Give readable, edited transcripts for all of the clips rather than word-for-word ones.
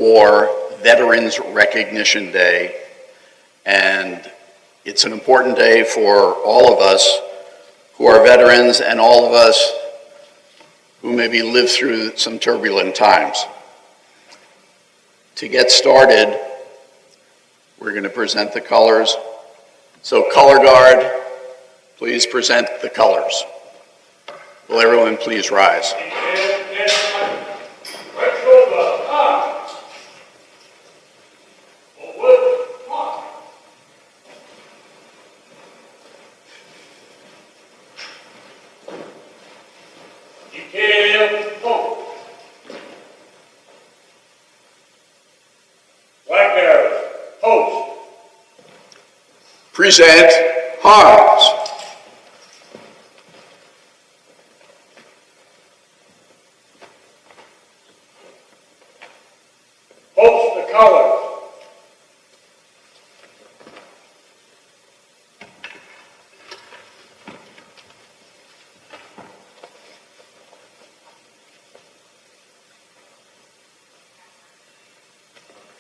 War Veterans Recognition Day, and it's an important day for all of us who are veterans and all of us who maybe lived through some turbulent times. To get started, we're going to present the colors. So color guard, please present the colors. Will everyone please rise? Present arms. Post the colors.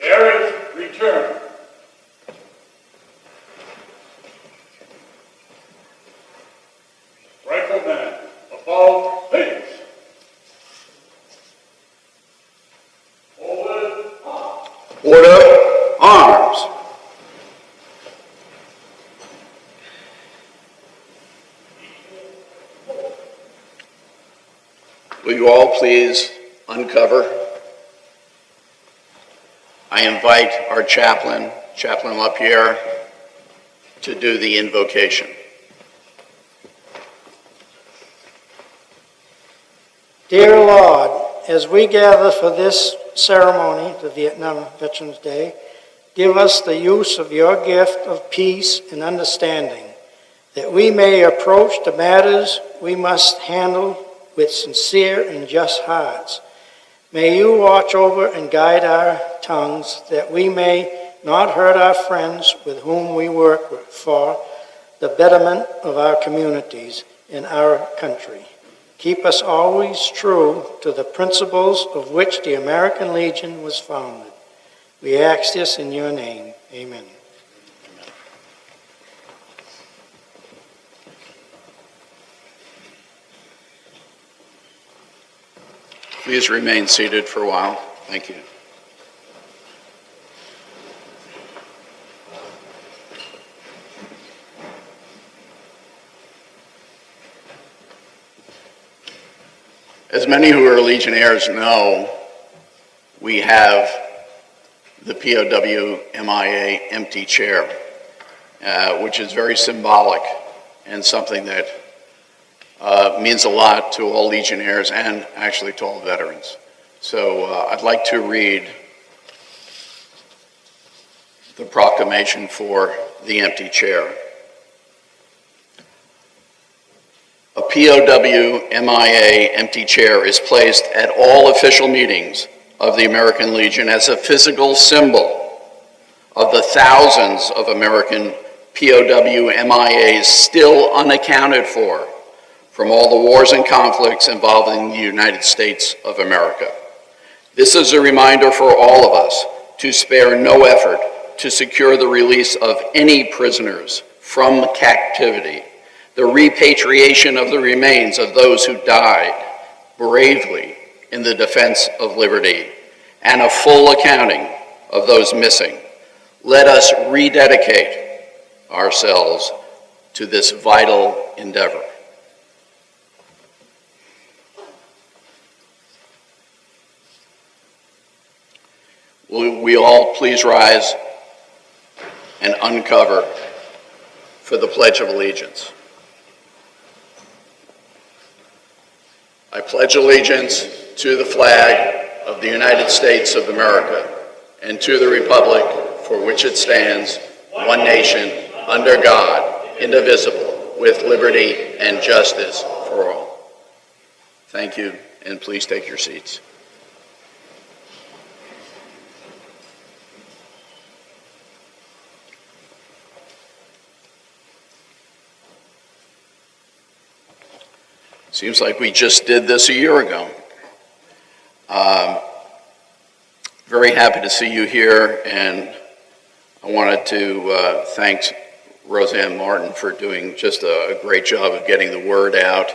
There is return. Rifleman, above, please. Order, arms. Will you all please uncover? I invite our chaplain, Chaplain LaPierre, to do the invocation. Dear Lord, as we gather for this ceremony, the Vietnam Veterans Day, give us the use of your gift of peace and understanding, that we may approach the matters we must handle with sincere and just hearts. May you watch over and guide our tongues, that we may not hurt our friends with whom we work for the betterment of our communities and our country. Keep us always true to the principles of which the American Legion was founded. We ask this in your name. Amen. Please remain seated for a while. Thank you. As many who are Legionnaires know, we have the POW MIA empty chair, which is very symbolic and something that means a lot to all Legionnaires and actually to all veterans. So I'd like to read the proclamation for the empty chair. A POW MIA empty chair is placed at all official meetings of the American Legion as a physical symbol of the thousands of American POW MIAs still unaccounted for from all the wars and conflicts involving the United States of America. This is a reminder for all of us to spare no effort to secure the release of any prisoners from captivity, the repatriation of the remains of those who died bravely in the defense of liberty, and a full accounting of those missing. Let us rededicate ourselves to this vital endeavor. Will we all please rise and uncover for the Pledge of Allegiance? I pledge allegiance to the flag of the United States of America and to the republic for which it stands, one nation, under God, indivisible, with liberty and justice for all. Thank you, and please take your seats. Seems like we just did this a year ago. very happy to see you here, and I wanted to thank Roseanne Martin for doing just a great job of getting the word out.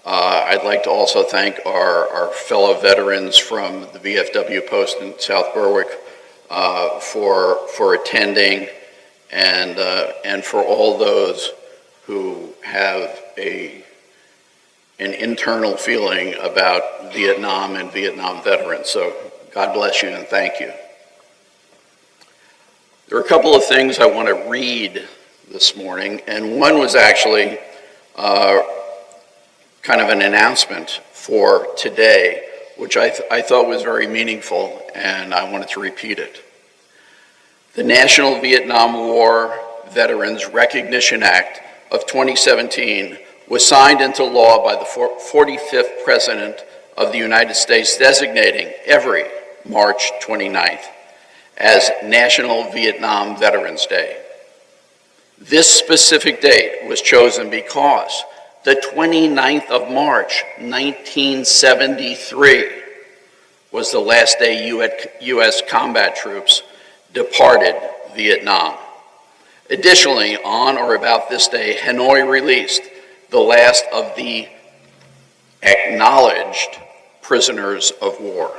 I'd like to also thank our fellow veterans from the VFW post in South Berwick for attending, and for all those who have an internal feeling about Vietnam and Vietnam veterans. So God bless you and thank you. There are a couple of things I want to read this morning, and one was actually kind of an announcement for today, which I thought was very meaningful, and I wanted to repeat it. The National Vietnam War Veterans Recognition Act of 2017 was signed into law by the 45th President of the United States, designating every March 29th as National Vietnam Veterans Day. This specific date was chosen because the 29th of March, 1973, was the last day U.S. combat troops departed Vietnam. Additionally, on or about this day, Hanoi released the last of the acknowledged prisoners of war.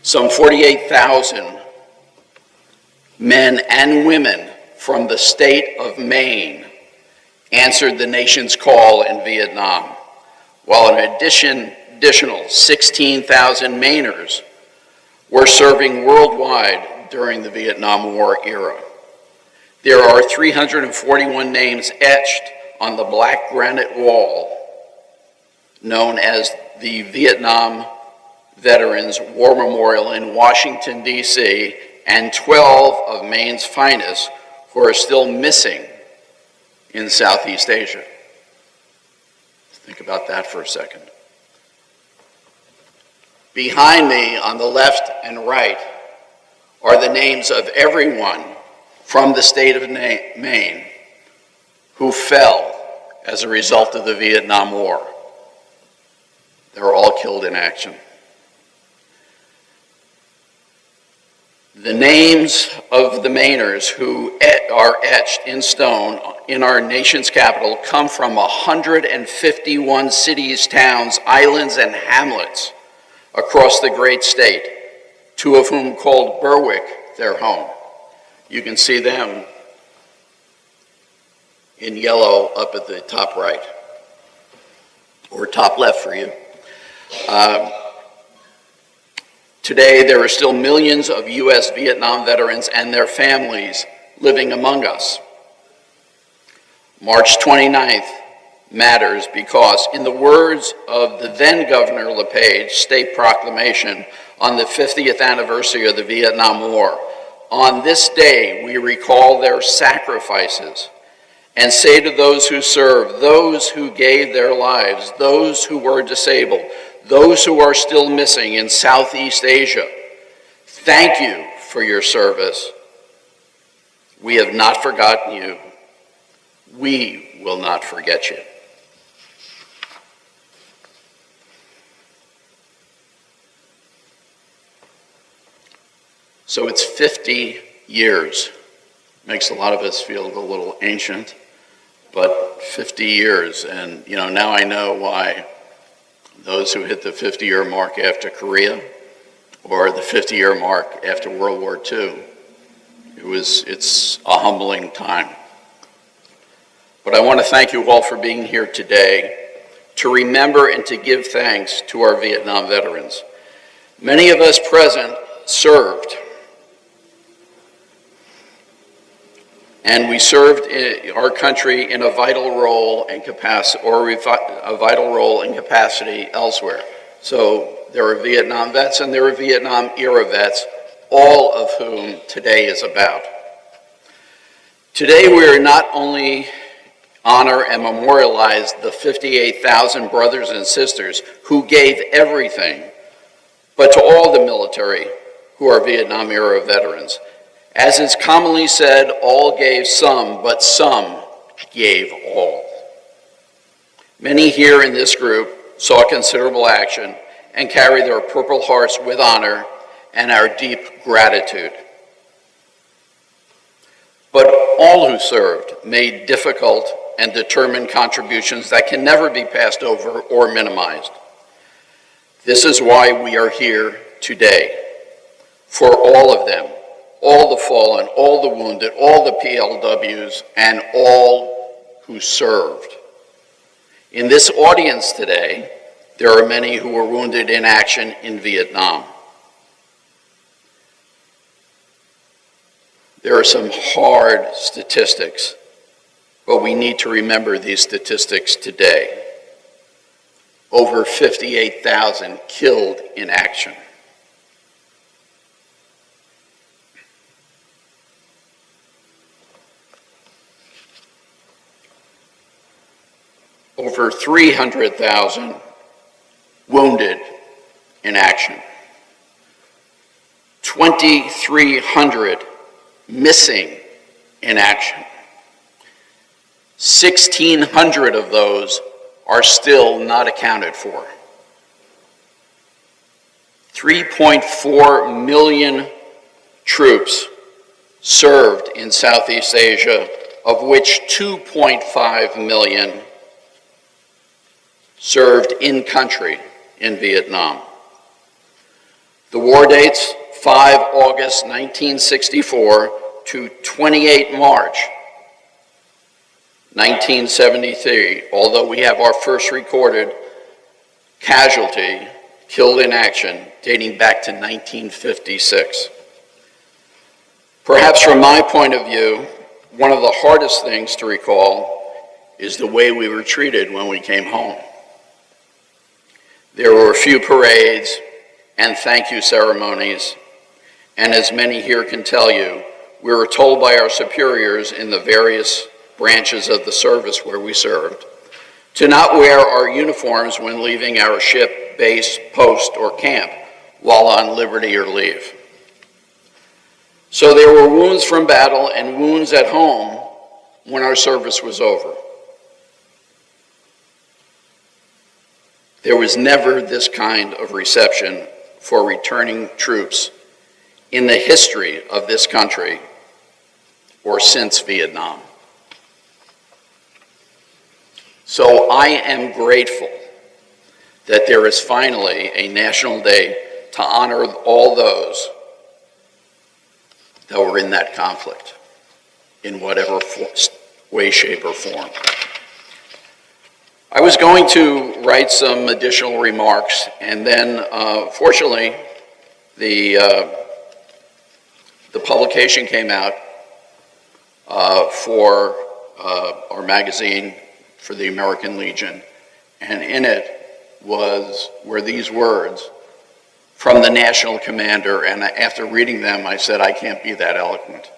Some 48,000 men and women from the state of Maine answered the nation's call in Vietnam, while an additional 16,000 Mainers were serving worldwide during the Vietnam War era. There are 341 names etched on the black granite wall known as the Vietnam Veterans War Memorial in Washington, D.C., and 12 of Maine's finest who are still missing in Southeast Asia. Think about that for a second. Behind me on the left and right are the names of everyone from the state of Maine who fell as a result of the Vietnam War. They were all killed in action. The names of the Mainers who are etched in stone in our nation's capital come from 151 cities, towns, islands, and hamlets across the great state, two of whom called Berwick their home. You can see them in yellow up at the top right, or top left for you. Today, there are still millions of U.S. Vietnam veterans and their families living among us. March 29th matters because, in the words of the then Governor LePage state proclamation on the 50th anniversary of the Vietnam War, on this day we recall their sacrifices and say to those who served, those who gave their lives, those who were disabled, those who are still missing in Southeast Asia, thank you for your service. We have not forgotten you. We will not forget you. So it's 50 years. Makes a lot of us feel a little ancient, but 50 years. And now I know why those who hit the 50-year mark after Korea or the 50-year mark after World War II, it's a humbling time. But I want to thank you all for being here today to remember and to give thanks to our Vietnam veterans. Many of us present served, and we served our country in a vital role and capacity, elsewhere. So there are Vietnam vets and there are Vietnam era vets, all of whom today is about. Today we are not only honor and memorialize the 58,000 brothers and sisters who gave everything, but to all the military who are Vietnam era veterans. As is commonly said, all gave some, but some gave all. Many here in this group saw considerable action and carry their Purple Hearts with honor and our deep gratitude. But all who served made difficult and determined contributions that can never be passed over or minimized. This is why we are here today. For all of them, all the fallen, all the wounded, all the PLWs, and all who served. In this audience today, there are many who were wounded in action in Vietnam. There are some hard statistics, but we need to remember these statistics today. Over 58,000 killed in action. Over 300,000 wounded in action. 2,300 missing in action. 1,600 of those are still not accounted for. 3.4 million troops served in Southeast Asia, of which 2.5 million served in country in Vietnam. The war dates 5 August 1964 to 28 March 1973, although we have our first recorded casualty killed in action dating back to 1956. Perhaps from my point of view, one of the hardest things to recall is the way we were treated when we came home. There were a few parades and thank you ceremonies, and as many here can tell you, we were told by our superiors in the various branches of the service where we served to not wear our uniforms when leaving our ship, base, post, or camp while on liberty or leave. So there were wounds from battle and wounds at home when our service was over. There was never this kind of reception for returning troops in the history of this country or since Vietnam. So I am grateful that there is finally a national day to honor all those that were in that conflict in whatever way, shape, or form. I was going to write some additional remarks, and then fortunately the publication came out for our magazine for the American Legion, and in it were these words from the national commander, and after reading them I said, I can't be that eloquent.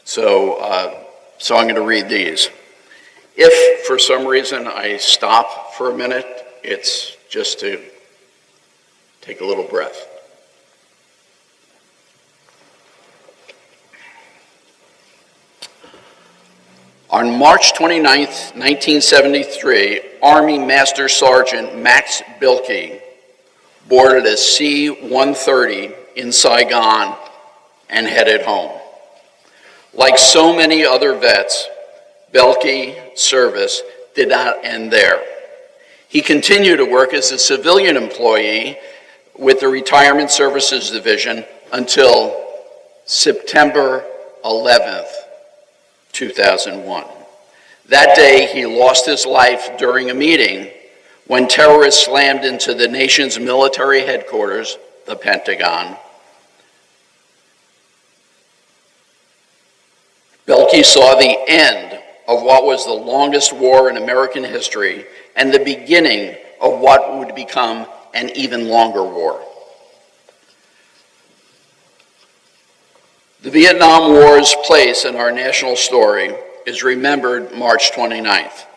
So I'm going to read these. If for some reason I stop for a minute, it's just to take a little breath. On March 29th, 1973, Army Master Sergeant Max Bilkey boarded a C-130 in Saigon and headed home. Like so many other vets, Bilkey's service did not end there. He continued to work as a civilian employee with the Retirement Services Division until September 11th, 2001. That day, he lost his life during a meeting when terrorists slammed into the nation's military headquarters, the Pentagon. Bilkey saw the end of what was the longest war in American history and the beginning of what would become an even longer war. The Vietnam War's place in our national story is remembered March 29th,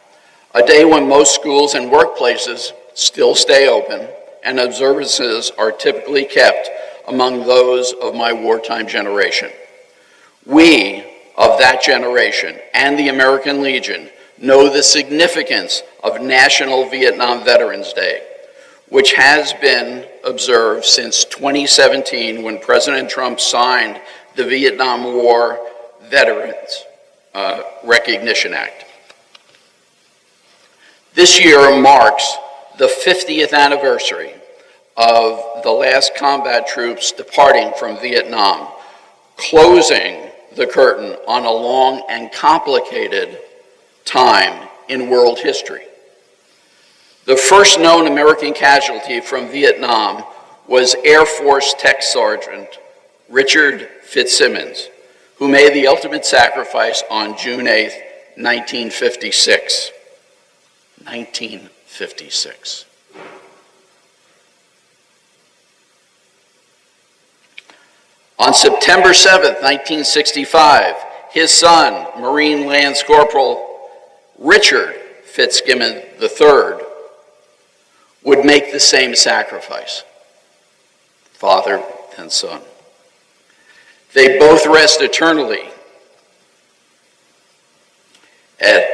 a day when most schools and workplaces still stay open and observances are typically kept among those of my wartime generation. We of that generation and the American Legion know the significance of National Vietnam Veterans Day. which has been observed since 2017 when President Trump signed the Vietnam War Veterans Recognition Act. This year marks the 50th anniversary of the last combat troops departing from Vietnam, closing the curtain on a long and complicated time in world history. The first known American casualty from Vietnam was Air Force Tech Sergeant Richard Fitzsimmons, who made the ultimate sacrifice on June 8, 1956. 1956. On September 7, 1965, his son, Marine Lance Corporal Richard Fitzsimmons III, would make the same sacrifice, father and son. They both rest eternally at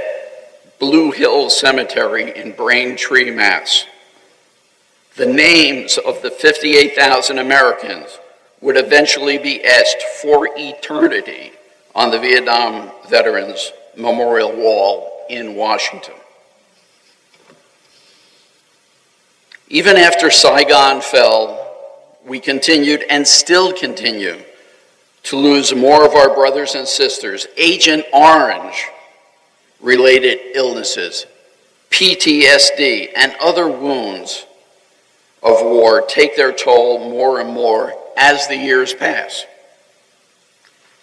Blue Hill Cemetery in Braintree, Mass. The names of the 58,000 Americans would eventually be etched for eternity on the Vietnam Veterans Memorial Wall in Washington. Even after Saigon fell, we continued and still continue to lose more of our brothers and sisters. Agent Orange related illnesses, PTSD, and other wounds of war take their toll more and more as the years pass.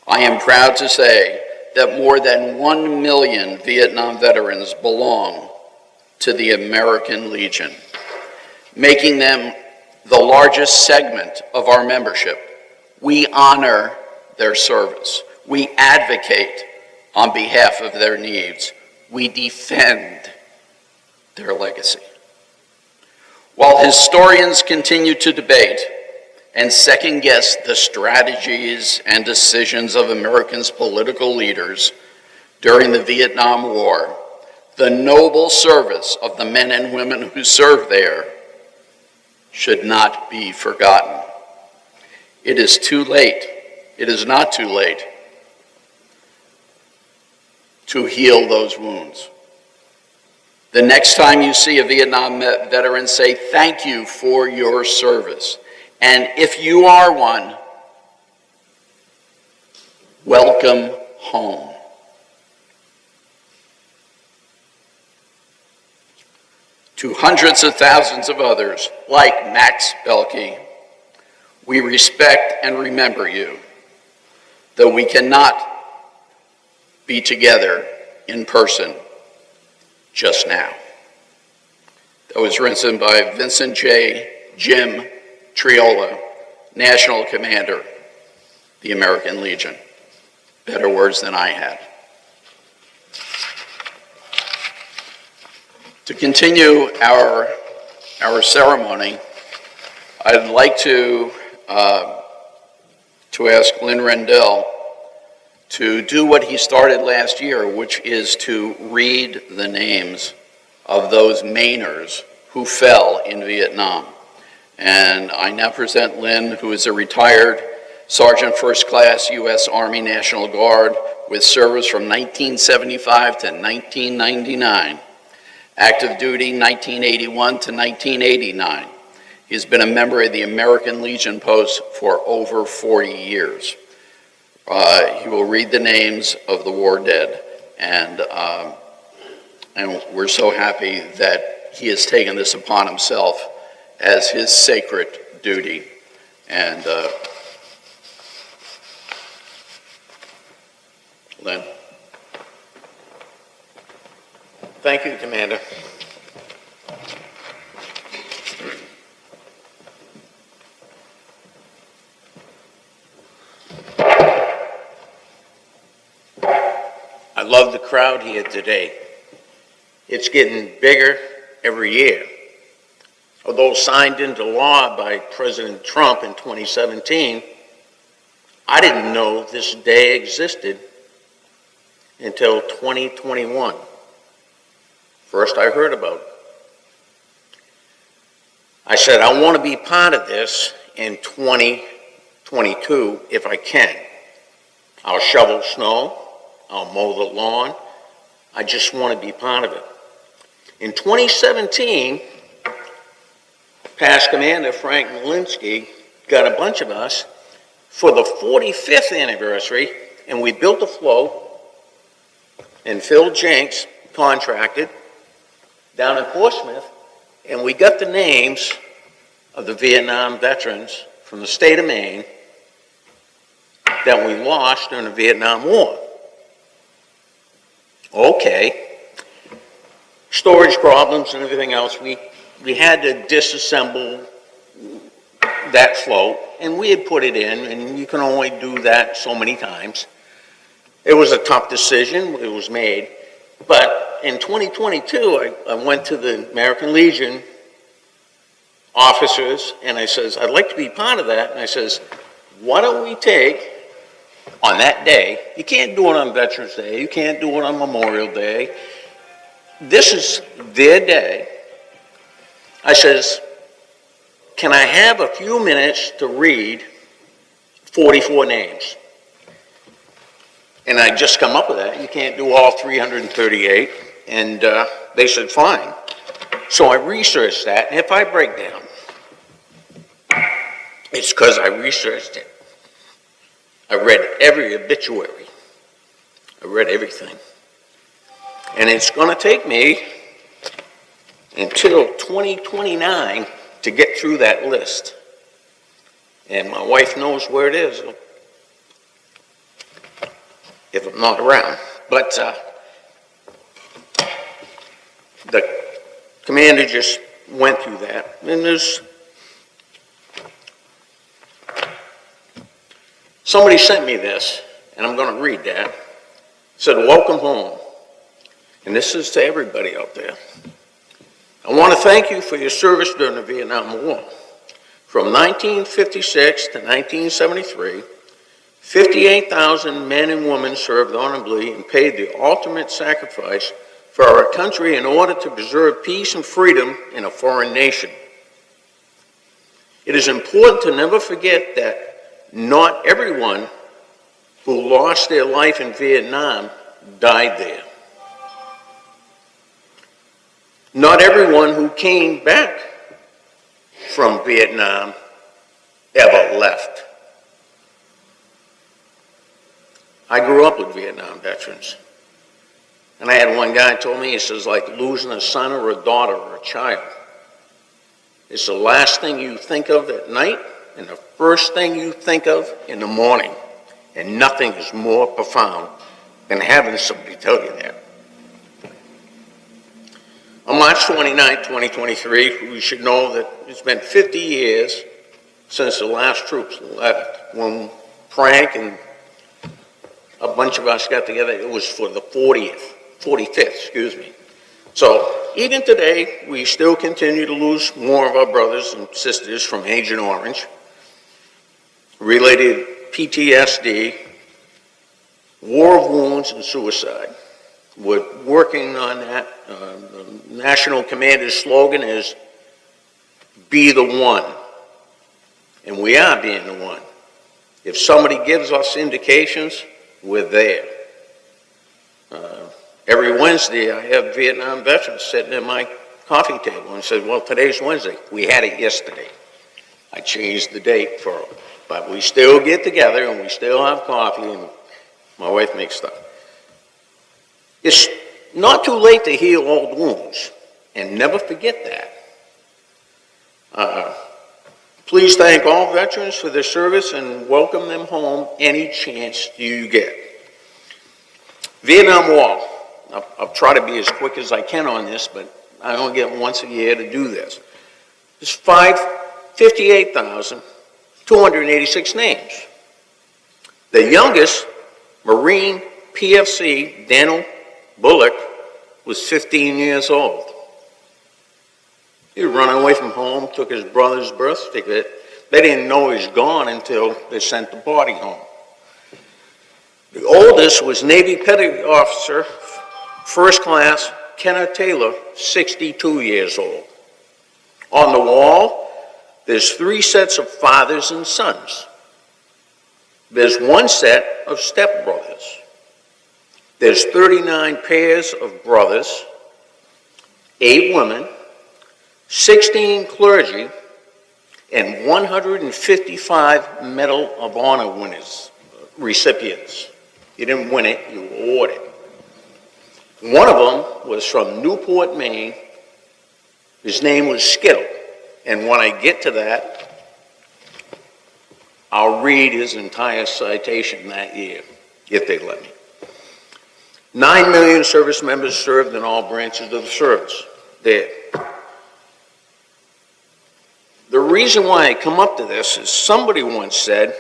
I am proud to say that more than 1 million Vietnam veterans belong to the American Legion, making them the largest segment of our membership. We honor their service. We advocate on behalf of their needs. We defend their legacy. While historians continue to debate and second-guess the strategies and decisions of Americans' political leaders during the Vietnam War, the noble service of the men and women who served there should not be forgotten. It is too late. It is not too late to heal those wounds. The next time you see a Vietnam veteran, say thank you for your service. And if you are one, welcome home. To hundreds of thousands of others, like Max Belkey, we respect and remember you, though we cannot be together in person just now. That was written by Vincent J. Jim Triola, National Commander, the American Legion. Better words than I had. To continue our ceremony, I'd like to ask Lynn Rendell to do what he started last year, which is to read the names of those Mainers who fell in Vietnam. And I now present Lynn, who is a retired Sergeant First Class U.S. Army National Guard with service from 1975 to 1999. Active duty 1981 to 1989. He's been a member of the American Legion Post for over 40 years. He will read the names of the war dead, and we're so happy that he has taken this upon himself as his sacred duty. And Lynn. Thank you, Commander. I love the crowd here today. It's getting bigger every year. Although signed into law by President Trump in 2017, I didn't know this day existed until 2021. First I heard about it. I said, I want to be part of this in 2022 if I can. I'll shovel snow, I'll mow the lawn, I just want to be part of it. In 2017, past Commander Frank Malinsky got a bunch of us for the 45th anniversary, and we built a float, and Phil Jenks contracted down in Portsmouth, and we got the names of the Vietnam veterans from the state of Maine that we lost during the Vietnam War. Okay. Storage problems and everything else, we had to disassemble that float, and we had put it in, and you can only do that so many times. It was a tough decision, it was made, but in 2022, I went to the American Legion officers, and I says, I'd like to be part of that, and I says, why don't we take, on that day, you can't do it on Veterans Day, you can't do it on Memorial Day, this is their day. I says, can I have a few minutes to read 44 names? And I just come up with that. You can't do all 338. And they said, fine. So I researched that. And if I break down, it's because I researched it. I read every obituary. I read everything. And it's going to take me until 2029 to get through that list. And my wife knows where it is if I'm not around. But the commander just went through that. And there's somebody sent me this, and I'm going to read that. It said, welcome home. And this is to everybody out there. I want to thank you for your service during the Vietnam War. From 1956 to 1973, 58,000 men and women served honorably and paid the ultimate sacrifice for our country in order to preserve peace and freedom in a foreign nation. It is important to never forget that not everyone who lost their life in Vietnam died there. Not everyone who came back from Vietnam ever left. I grew up with Vietnam veterans. And I had one guy told me, he says, like losing a son or a daughter or a child. It's the last thing you think of at night and the first thing you think of in the morning. And nothing is more profound than having somebody tell you that. On March 29, 2023, we should know that it's been 50 years since the last troops left. When Frank and a bunch of us got together, it was for the 45th. So even today, we still continue to lose more of our brothers and sisters from Agent Orange, related PTSD, war of wounds, and suicide. We're working on that. The National Commander's slogan is, be the one. And we are being the one. If somebody gives us indications, we're there. Every Wednesday, I have Vietnam veterans sitting at my coffee table and said, well, today's Wednesday. We had it yesterday. I changed the date for them. But we still get together and we still have coffee, and my wife makes stuff. It's not too late to heal old wounds, and never forget that. Please thank all veterans for their service and welcome them home any chance you get. Vietnam War. I'll try to be as quick as I can on this, but I only get once a year to do this. There's 58,286 names. The youngest Marine PFC, Daniel Bullock, was 15 years old. He was running away from home, took his brother's birth certificate. They didn't know he was gone until they sent the body home. The oldest was Navy Petty Officer, First Class Kenneth Taylor, 62 years old. On the wall, there's 3 sets of fathers and sons. There's 1 set of stepbrothers. There's 39 pairs of brothers, 8 women, 16 clergy, and 155 Medal of Honor winners, recipients. You didn't win it, you were awarded. One of them was from Newport, Maine. His name was Skittle. And when I get to that, I'll read his entire citation that year, if they let me. 9 million service members served in all branches of the service there. The reason why I come up to this is somebody once said,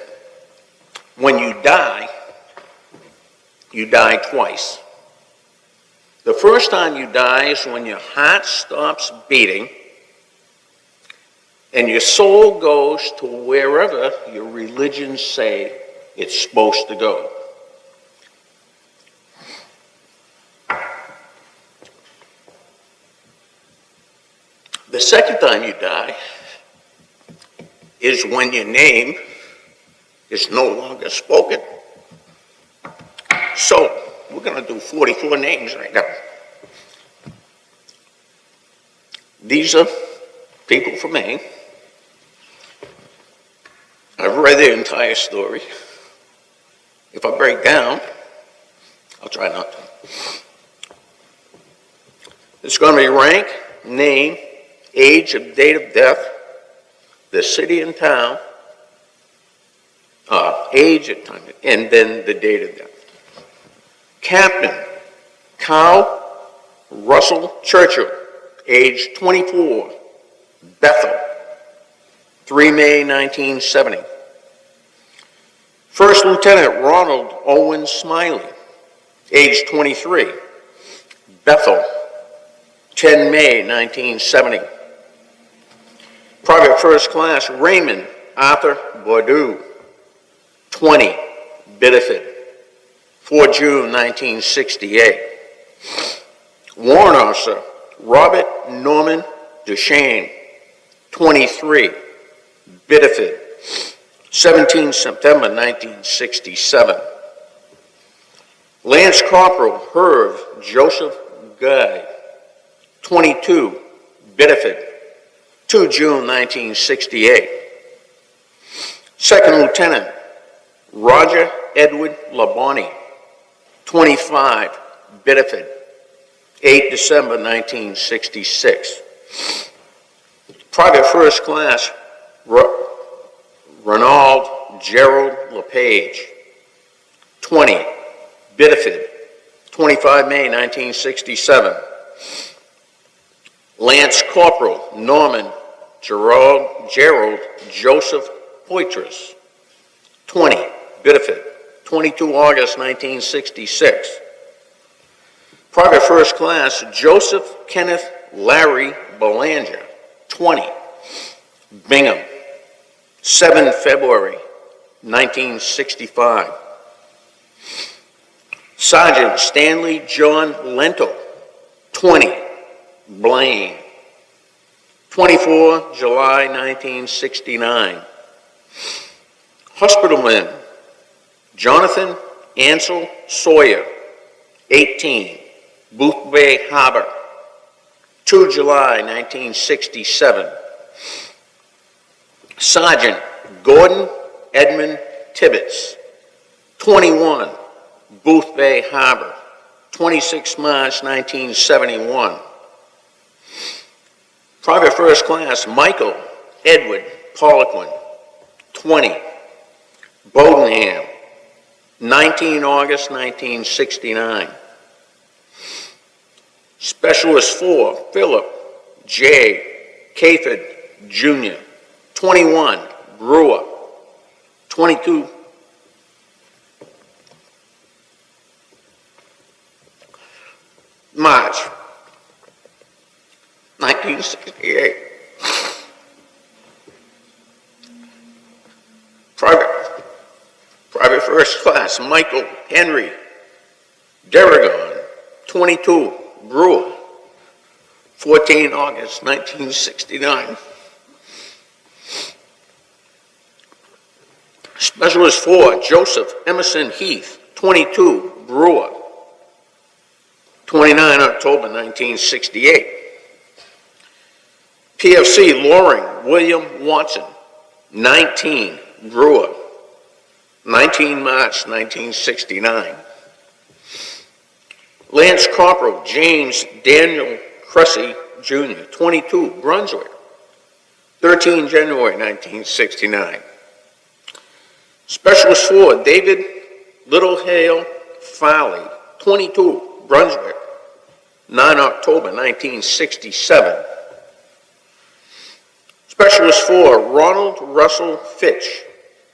when you die twice. The first time you die is when your heart stops beating and your soul goes to wherever your religions say it's supposed to go. The second time you die is when your name is no longer spoken. So, we're going to do 44 names right now. These are people from Maine. I've read their entire story. If I break down, I'll try not to. It's going to be rank, name, age of date of death, the city and town, age at time, and then the date of death. Captain Carl Russell Churchill, age 24, Bethel, 3 May 1970. First Lieutenant Ronald Owen Smiley, age 23, Bethel, 10 May 1970. Private First Class Raymond Arthur Bordeaux, 20, Biddeford, 4 June 1968. Warrant Officer Robert Norman Duchesne, 23, Biddeford, 17 September 1967. Lance Corporal Herb Joseph Guy, 22, Biddeford, 2 June 1968. Second Lieutenant Roger Edward Labonte, 25, Biddeford, 8 December 1966. Private First Class Ronald Gerald LePage, 20, Biddeford, 25 May 1967. Lance Corporal Norman Gerald Joseph Poitras, 20, Biddeford, 22 August 1966. Private First Class Joseph Kenneth Larry Belanger, 20, Bingham, 7 February 1965. Sergeant Stanley John Lento, 20, Blaine, 24 July 1969. Hospitalman Jonathan Ansel Sawyer, 18, Booth Bay Harbor, 2 July 1967. Sergeant Gordon Edmund Tibbetts, 21, Booth Bay Harbor, 26 March 1971. Private First Class Michael Edward Poliquin, 20, Bowdenham, 19 August 1969. Specialist 4, Philip J. Caford Jr., 21, Brewer, 22, March 1968. Private First Class Michael Henry Deragon, 22, Brewer, 14 August 1969. Specialist 4, Joseph Emerson Heath, 22, Brewer, 29 October 1968. PFC Loring William Watson, 19, Brewer, 19 March 1969. Lance Corporal James Daniel Cressy Jr., 22, Brunswick, 13 January 1969. Specialist 4, David Littlehale Farley, 22, Brunswick, 9 October 1967. Specialist 4, Ronald Russell Fitch,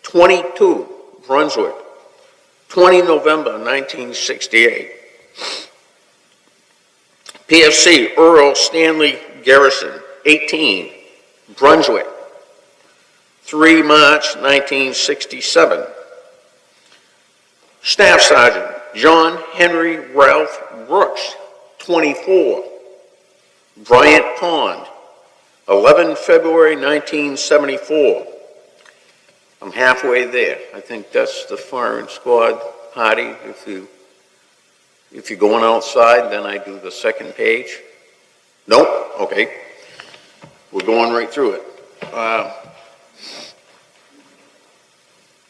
22, Brunswick, 20 November 1968. PFC Earl Stanley Garrison, 18, Brunswick, 3 March 1967. Staff Sergeant John Henry Ralph Brooks, 24, Bryant Pond, 11 February 1974. I'm halfway there. I think that's the firing squad party. If you're going outside, then I do the second page. Nope, okay. We're going right through it.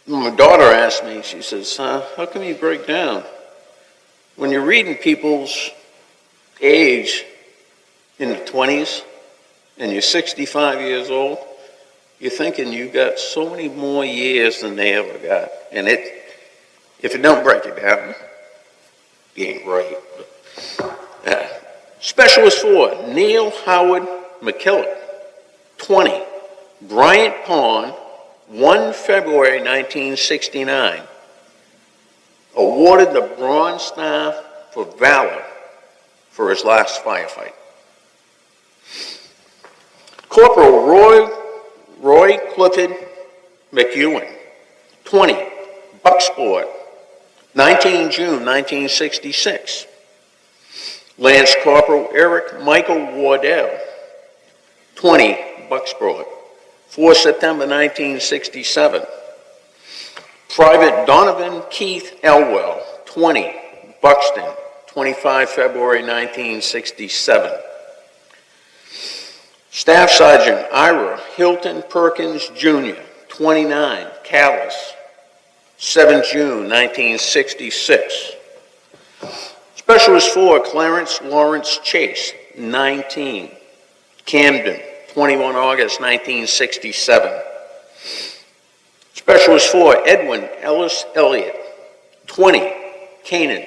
My daughter asked me, she says, how come you break down? When you're reading people's age in the 20s and you're 65 years old, you're thinking you got so many more years than they ever got. And if it don't break it down, you ain't right. Specialist 4, Neil Howard McKillop, 20, Bryant Pond, 1 February 1969. Awarded the Bronze Star for valor for his last firefight. Corporal Roy Clifford McEwen, 20, Bucksport, 19 June 1966. Lance Corporal Eric Michael Wardell, 20, Bucksport, 4 September 1967. Private Donovan Keith Elwell, 20, Buxton, 25 February 1967. Staff Sergeant Ira Hilton Perkins Jr., 29, Callis, 7 June 1966. Specialist 4, Clarence Lawrence Chase, 19, Camden, 21 August 1967. Specialist 4, Edwin Ellis Elliott, 20, Canaan,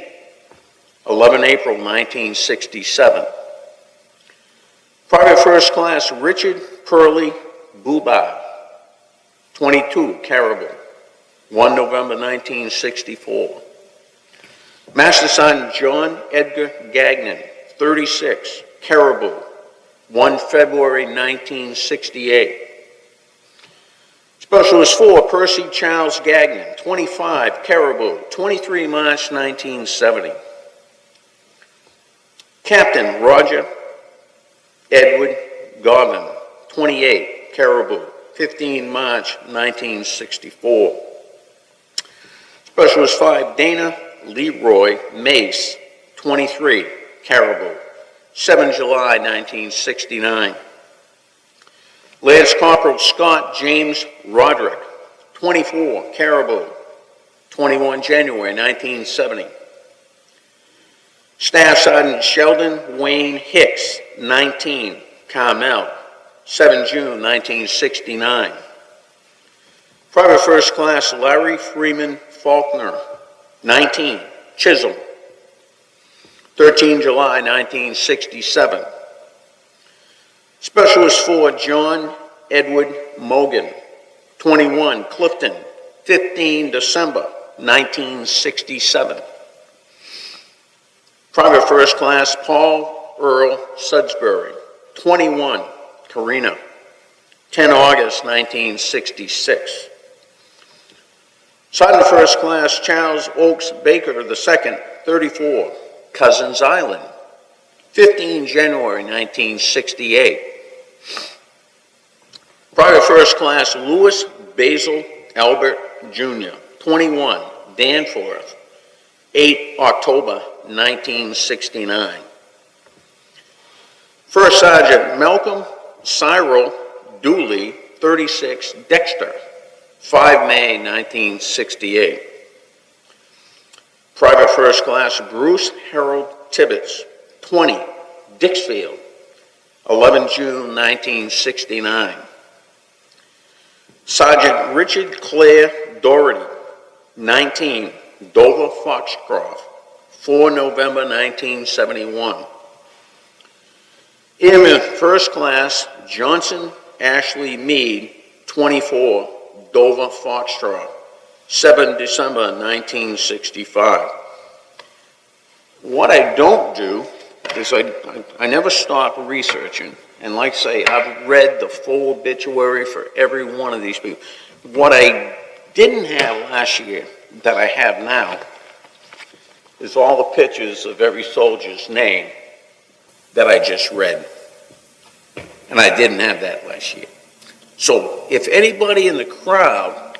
11 April 1967. Private First Class Richard Purley Bubar, 22, Caribou, 1 November 1964. Master Sergeant John Edgar Gagnon, 36, Caribou, 1 February 1968. Specialist 4, Percy Charles Gagnon, 25, Caribou, 23 March 1970. Captain Roger Edward Garvin, 28, Caribou, 15 March 1964. Specialist 5, Dana Leroy Mace, 23, Caribou, 7 July 1969. Lance Corporal Scott James Roderick, 24, Caribou, 21 January 1970. Staff Sergeant Sheldon Wayne Hicks, 19, Carmel, 7 June 1969. Private First Class Larry Freeman Faulkner, 19, Chisholm, 13 July 1967. Specialist 4, John Edward Mogan, 21, Clifton, 15 December 1967. Private First Class Paul Earl Sudsbury, 21, Carina, 10 August 1966. Sergeant First Class Charles Oakes Baker II, 34, Cousins Island, 15 January 1968. Private First Class Louis Basil Albert Jr., 21, Danforth, 8 October 1969. First Sergeant Malcolm Cyril Dooley, 36, Dexter, 5 May 1968. Private First Class Bruce Harold Tibbetts, 20, Dixfield, 11 June 1969. Sergeant Richard Clare Doherty, 19, Dover Foxcroft, 4 November 1971. Airman First Class Johnson Ashley Meade, 24, Dover Foxtrot, 7 December 1965. What I don't do is I never stop researching. And like I say, I've read the full obituary for every one of these people. What I didn't have last year that I have now is all the pictures of every soldier's name that I just read. And I didn't have that last year. So if anybody in the crowd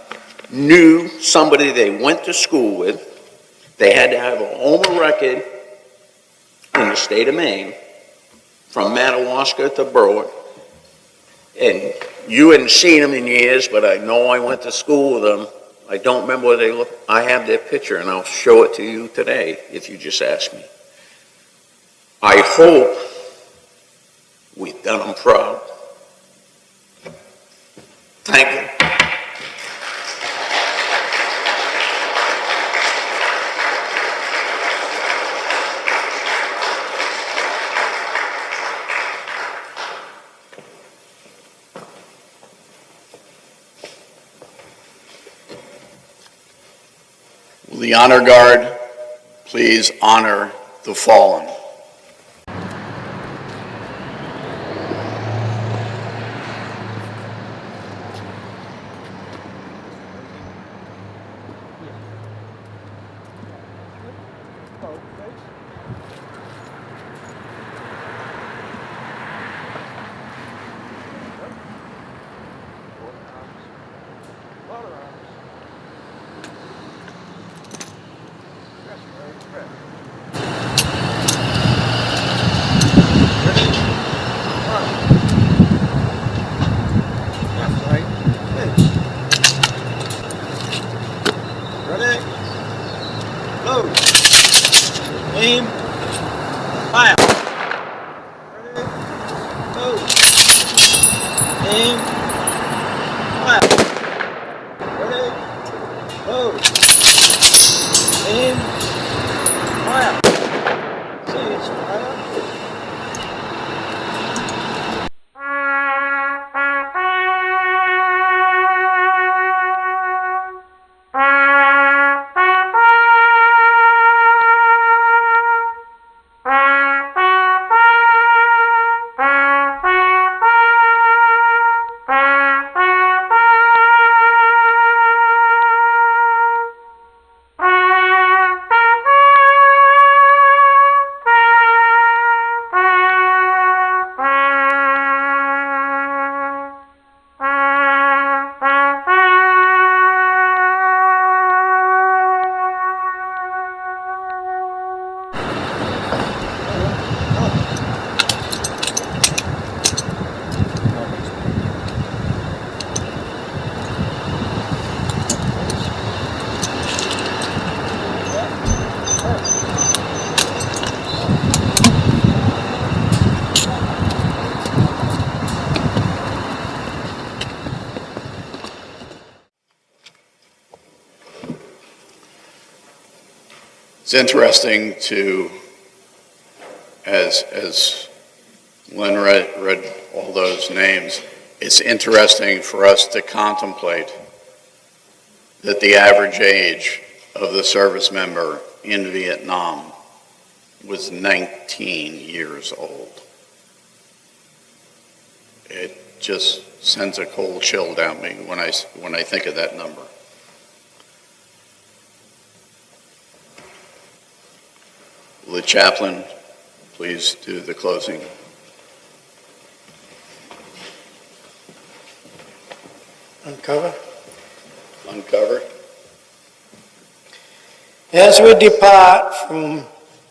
knew somebody they went to school with, they had to have a home record in the state of Maine, from Madawaska to Berwick, and you hadn't seen them in years, but I know I went to school with them. I don't remember what they look. I have their picture, and I'll show it to you today if you just ask me. I hope we've done them proud. Thank you. Will the honor guard please honor the fallen? Ready? Go. Aim. Fire. Ready? Go. Aim. Fire. Ready? Go. Aim. Fire. Cease. Fire. It's interesting to, as Lynn read all those names, it's interesting for us to contemplate that the average age of the service member in Vietnam was 19 years old. It just sends a cold chill down me when I think of that number. The chaplain, please do the closing. Uncover. Uncover. As we depart from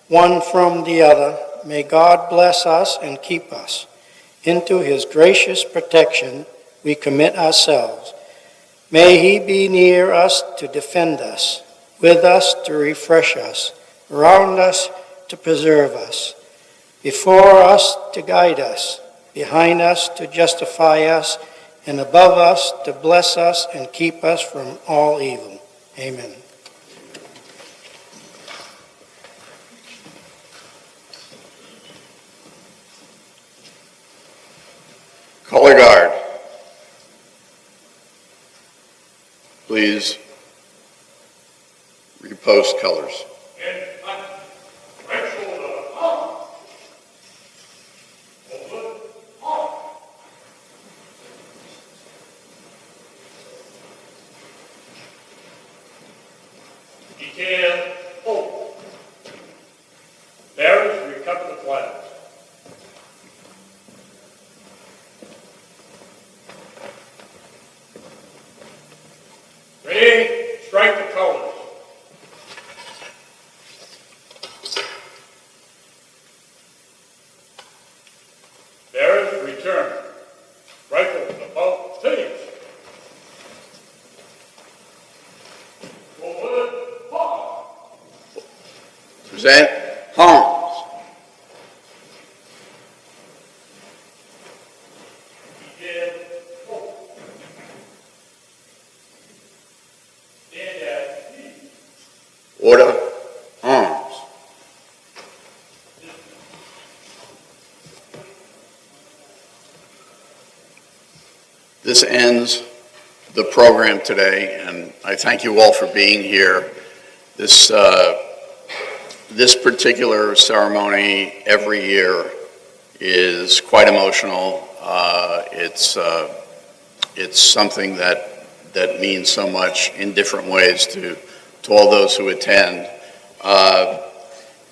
one from the other, may God bless us and keep us. Into his gracious protection we commit ourselves. May he be near us to defend us, with us to refresh us, around us to preserve us, before us to guide us, behind us to justify us, and above us to bless us and keep us from all evil. Amen. Color Guard, please repost colors. And right shoulder up. Over, up. Detail, hold. Bearers, recover the flags. Ready, strike the colors. Bearers, return. Rifle above, please. Forward, pause. Present arms. Detail, hold. Stand at ease. Order, arms. This ends the program today, and I thank you all for being here. This particular ceremony every year is quite emotional. It's something that means so much in different ways to all those who attend.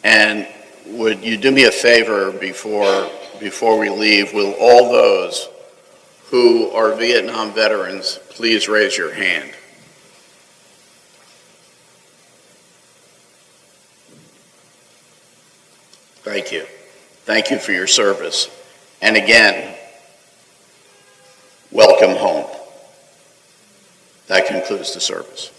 And would you do me a favor before we leave? Will all those who are Vietnam veterans please raise your hand? Thank you. Thank you for your service. And again, welcome home. That concludes the service.